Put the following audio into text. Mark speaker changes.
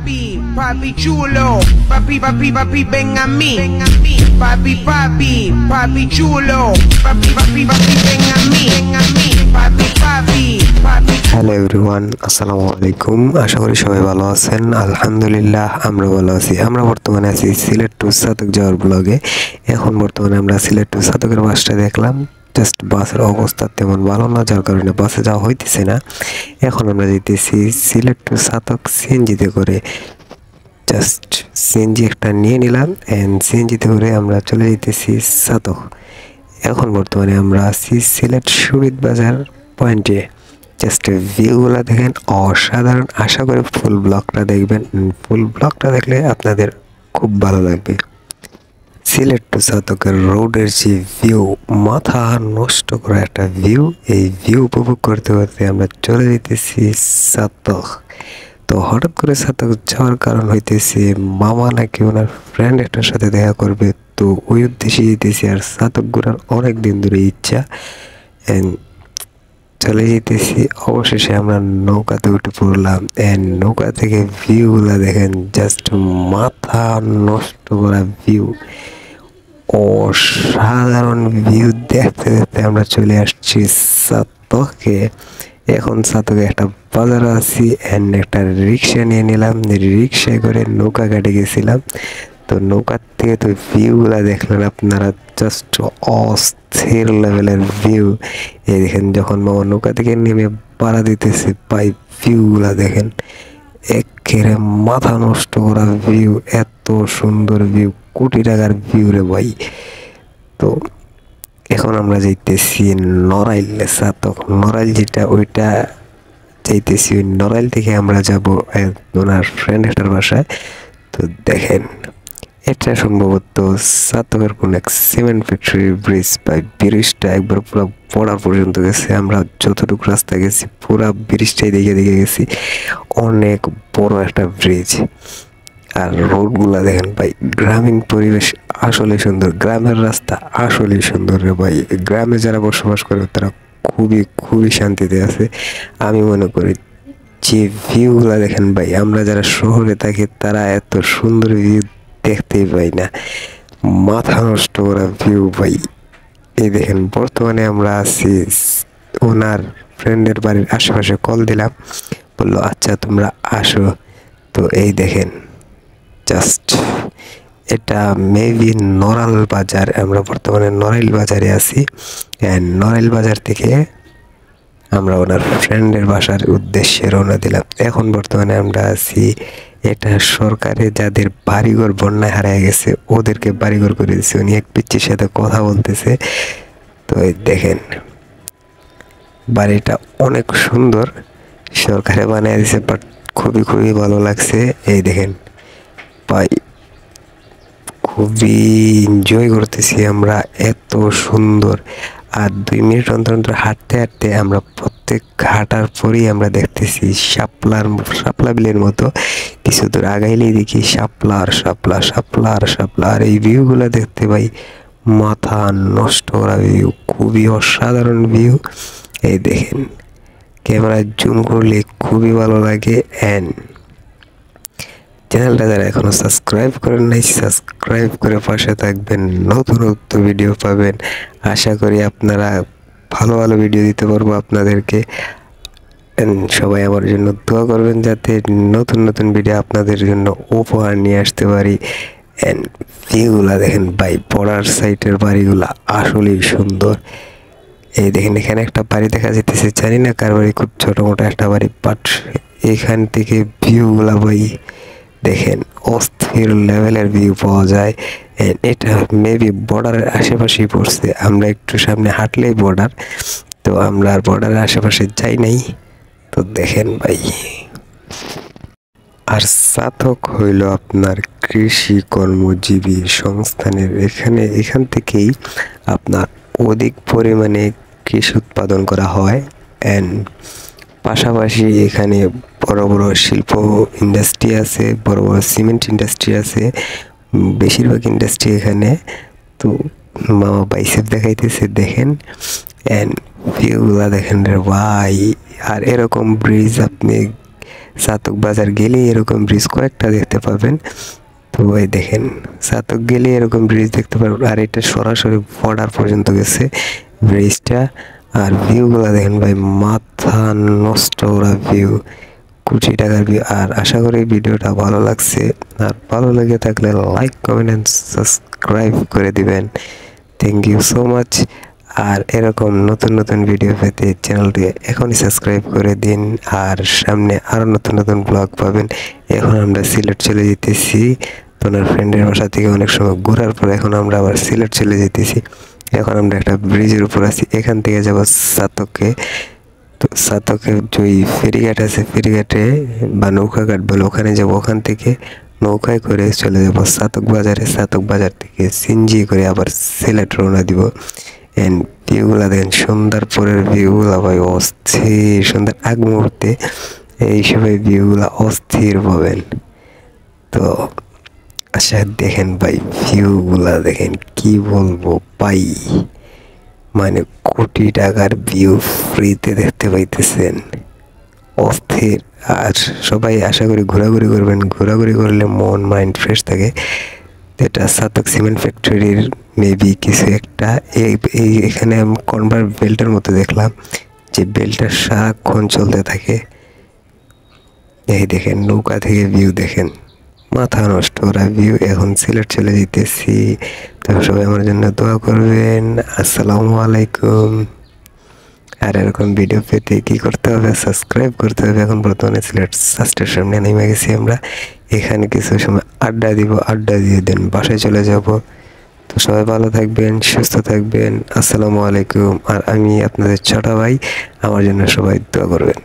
Speaker 1: papi chulo, papi ven a mí, papi chulo, papi ven a mí, papi.
Speaker 2: Hello everyone, আসসালামু আলাইকুম। আশা করি সবাই ভালো আছেন। আলহামদুলিল্লাহ আমরা ভালো আছি। আমরা বর্তমানে আছি সিলেট টু সাতক যাওয়ার ব্লগে। এখন বর্তমানে আমরা সিলেট টু সাতকের বাসটা দেখলাম। জাস্ট বাসের অবস্থা তেমন ভালো না, যার কারণে বাসে যাওয়া হইতেছে না। এখন আমরা যেতেছি সিলেট টু সাতক সিএনজিতে করে। জাস্ট সিএনজি একটা নিয়ে নিলাম অ্যান্ড সিএনজিতে করে আমরা চলে যেতেছি সাতক। এখন বর্তমানে আমরা আছি সিলেট শহীদ বাজার পয়েন্টে। জাস্ট ভিউগুলো দেখেন অসাধারণ। আশা করি ফুল ব্লগটা দেখবেন। ফুল ব্লগটা দেখলে আপনাদের খুব ভালো লাগবে। সিলেট টু সাতকের রোডের যে ভিউ, মাথা নষ্ট করা একটা ভিউ। এই ভিউ উপভোগ করতে করতে আমরা চলে যেতেছি সাতক। তো হঠাৎ করে সাতক যাওয়ার কারণ হইতেছে মামা নাকি ওনার ফ্রেন্ড একটার সাথে দেখা করবে, তো ওই উদ্দেশ্যে যেতেছি। আর সাতক ঘোরার অনেক দিন ধরে ইচ্ছা, অ্যান্ড চলে যেতেছি। অবশেষে আমরা নৌকাতে উঠে পড়লাম অ্যান্ড নৌকা থেকে ভিউগুলো দেখেন, জাস্ট মাথা নষ্ট করা ভিউ, অসাধারণ ভিউ। দেখতে দেখতে আমরা চলে আসছি সাতকে। এখন সাতকে একটা বাজার আছি অ্যান্ড একটা রিক্সা নিয়ে নিলাম। রিক্সায় করে নৌকা ঘাটে গেছিলাম। তো নৌকার থেকে তো ভিউগুলা দেখলেন আপনারা, জাস্ট অস্থির লেভেলের ভিউ। এই দেখেন যখন মামা নৌকা থেকে নেমে পাড়া দিতেছে, পাই ভিউগুলা দেখেন, একেবারে মাথা নষ্ট করা ভিউ। এত সুন্দর ভিউ, কোটি টাকার ভিউ রে ভাই। তো এখন আমরা যাইতেছি নড়াইল সাতক। নড়াইল যেটা, ওইটা যাইতেছি। ওই নড়াইল থেকে আমরা যাব ওনার ফ্রেন্ড একটার বাসায়। তো দেখেন, এটা সম্ভবত সাতকের কোন এক সিমেন্ট ফ্যাক্টরি ব্রিজ বা ব্রিজটা একবার পুরো বর্ডার পর্যন্ত গেছে। আমরা যতটুকু রাস্তা গেছি পুরা ব্রিজটাই দেখে গেছি। অনেক বড় একটা ব্রিজ। আর রোডগুলা দেখেন ভাই, গ্রামীণ পরিবেশ আসলে সুন্দর। গ্রামের রাস্তা আসলে সুন্দর রে ভাই। গ্রামে যারা বসবাস করে তারা খুবই শান্তিতে আছে। আমি মনে করি যে ভিউগুলা দেখেন ভাই, আমরা যারা শহরে থাকি তারা এত সুন্দর ভিউ দেখতেই পাই না। মাথা নষ্ট করা ভিউ ভাই। এই দেখেন বর্তমানে আমরা আছি ওনার ফ্রেন্ডের বাড়ির আশেপাশে। কল দিলাম, বললো আচ্ছা তোমরা আসো। তো এই দেখেন, জাস্ট এটা মেবি নড়াইল বাজার। আমরা বর্তমানে নড়াইল বাজারে আছি অ্যান্ড নড়াইল বাজার থেকে আমরা ওনার ফ্রেন্ডের বাসার উদ্দেশ্যে রওনা দিলাম। এখন বর্তমানে আমরা আছি, এটা সরকারে যাদের বাড়িঘর বন্যায় হারিয়ে গেছে ওদেরকে বাড়িঘর করে দিচ্ছে। উনি এক পিচ্চির সাথে কথা বলতেছে। তো এই দেখেন বাড়িটা অনেক সুন্দর, সরকারে বানিয়ে দিছে, বাট খুবই ভালো লাগছে। এই দেখেন ভাই, খুবই এনজয় করতেছি আমরা, এত সুন্দর। আর 2 মিনিট অন্তর হাঁটতে আমরা প্রত্যেক হাঁটার পরেই আমরা দেখতেছি শাপলা বিলের মতো কিছু দূর আগাইলেই দেখি শাপলা। আর এই ভিউগুলো দেখতে ভাই মাথা নষ্ট করা ভিউ, খুবই অসাধারণ ভিউ। এই দেখেন ক্যামেরা জুম করলে খুবই ভালো লাগে। অ্যান্ড চ্যানেলটা যারা এখনো সাবস্ক্রাইব করেন নাই, সাবস্ক্রাইব করে পাশে থাকবেন, নতুন ভিডিও পাবেন। আশা করি আপনারা ভালো ভিডিও দিতে পারবো আপনাদেরকে। সবাই আমার জন্য দোয়া করবেন যাতে নতুন ভিডিও আপনাদের জন্য উপহার নিয়ে আসতে পারি। অ্যান্ড ভিউগুলা দেখেন ভাই, বর্ডার সাইডের বাড়িগুলা আসলেই সুন্দর। এই দেখেন এখানে একটা বাড়ি দেখা যেতেছে, জানি না কার বাড়ি, খুব ছোট মোটো একটা বাড়ি, বাট এখান থেকে ভিউগুলা ভাই দেখেন অস্থির লেভেলের ভিউ পাওয়া যায়। এটা মেবি বর্ডারের আশেপাশেই পড়ছে। আমরা একটু সামনে হাঁটলেই বর্ডার, তো আমরা আর বর্ডারের আশেপাশে যাই নাই। তো দেখেন ভাই, আর সাতক হইল আপনার কৃষি কর্মজীবী সংস্থানের। এখান থেকেই আপনার অধিক পরিমাণে কৃষি উৎপাদন করা হয়। অ্যান্ড পাশাপাশি এখানে বড় শিল্প ইন্ডাস্ট্রি আছে, বড় সিমেন্ট ইন্ডাস্ট্রি আছে, বেশিরভাগ ইন্ডাস্ট্রি এখানে। তো মামা বাইসেপ দেখাইতেছে দেখেন। অ্যান্ড ভিউগুলা দেখেন রে ভাই। আর এরকম ব্রিজ আপনি সাতক বাজার গেলে এরকম ব্রিজ কয়েকটা দেখতে পাবেন। তো ভাই দেখেন সাতক গেলে এরকম ব্রিজ দেখতে পারবেন, আর এটা সরাসরি বর্ডার পর্যন্ত গেছে ব্রিজটা। আর ভিউগুলো দেখেন ভাই, মাথা নষ্ট করা ভিউ, কোটি টাকার ভিউ। আর আশা করি ভিডিওটা ভালো লাগছে, আর ভালো লেগে থাকলে লাইক কমেন্ট অ্যান্ড সাবস্ক্রাইব করে দিবেন। Thank you so much. আর এরকম নতুন নতুন ভিডিও পেতে চ্যানেলটি এখনই সাবস্ক্রাইব করে দিন, আর সামনে আরও নতুন নতুন ব্লগ পাবেন। এখন আমরা সিলেট চলে যেতেছি, তোনার ফ্রেন্ডের বাসা থেকে অনেক সময় ঘোরার পর এখন আমরা আবার সিলেট চলে যেতেছি। এখন আমরা একটা ব্রিজের উপর আছি, এখান থেকে যাব সাতকে। তো সাতকে যে ফেরিঘাট আছে, ফেরিঘাটে বা নৌকাঘাট বলে ওখানে যাব, ওখান থেকে নৌকায় করে চলে যাব সাতক বাজারে। সাতক বাজার থেকে সিনজি করে আবার সিলেট রওনা দিব। অ্যান্ড ভিউগুলা দেখেন, সুন্দরপুরের ভিউগুলা ভাই অস্থির সুন্দর। আগ মুহূর্তে এই সবাই ভিউগুলা অস্থির পাবেন। তো আচ্ছা দেখেন ভাই, ভিউগুলা দেখেন, কি বলবো ভাই, মানে কোটি টাকার ভিউ ফ্রিতে দেখতে পাইতেছেন, অস্থির। আর সবাই আশা করি ঘোরাঘুরি করবেন, ঘোরাঘুরি করলে মন মাইন্ড ফ্রেশ থাকে। এটা সাতক সিমেন্ট ফ্যাক্টরির মেবি কিছু একটা, এখানে কনভার বেল্টের মতো দেখলাম, যে বেল্টটা সারাক্ষণ চলতে থাকে। এই দেখেন নৌকা থেকে ভিউ দেখেন, মাথা নষ্ট করা ভিউ। এখন সিলেট চলে যেতেছি, তো সবাই আমার জন্য দোয়া করবেন। আসসালামু আলাইকুম। আর এরকম ভিডিও পেতে কি করতে হবে, সাবস্ক্রাইব করতে হবে। এখন বর্তমানে সিলেট সাস্টের সামনে নেমে গেছি আমরা, এখানে কিছু সময় আড্ডা দিব, আড্ডা দিয়ে দেন বাসায় চলে যাব। তো সবাই ভালো থাকবেন, সুস্থ থাকবেন। আসসালামু আলাইকুম। আর আমি আপনাদের ছোট ভাই, আমার জন্য সবাই দোয়া করবেন।